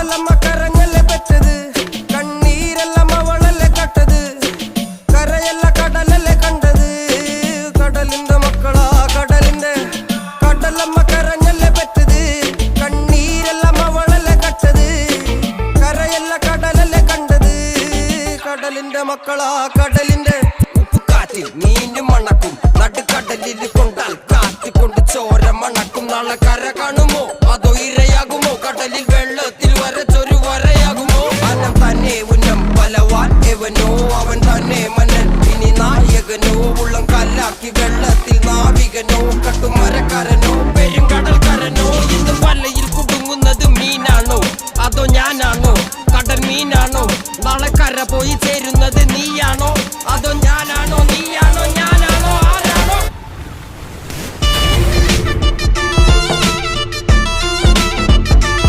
കടലമ്മ കരഞ്ഞല്ലേ പെറ്റത്, കണ്ണീരെല്ലാം അവളല്ലേ കട്ടത്, കരയല്ല കടലല്ലേ കണ്ടത്. കടലിന്റെ മക്കളാ കടലിന്റെ, കടലമ്മ കരഞ്ഞല്ലേ പെറ്റത്, കണ്ണീരെല്ലാം അവളല്ലേ കട്ടത്, കരയല്ല കടലല്ലേ കണ്ടത്. കടലിന്റെ മക്കളാ കടലിന്റെ. ഉപ്പുകാറ്റിൽ മീനും മണക്കും, നടുക്കടലിൽ കൊണ്ടാൽ കാറ്റിക്കൊണ്ട് ചോര മണക്കും. നാളെ കര കാണുമോ അതോ ഇരയാകുമോ, കടലിൽ വെള്ളത്തിൽ വരച്ചൊരു വരയാകുമോ. അനം തന്നെ ഉന്നം ബലവാൻ എവനോ, അവൻ തന്നെ മന്നൻ ഇനി നായകനോ. ഉള്ളം കല്ലാക്കി വെള്ളത്തിൽ നാവികനോ, കട്ടുമരക്കാരനോ പെരുങ്കടൽക്കാരനോ. ഇന്ന് വലയിൽ കുടുങ്ങുന്നത് മീനാണോ അതോ ഞാനാണോ, കടൽ മീനാണോ. നാളെ കര പോയി ചേരുന്നത് നീയാണോ.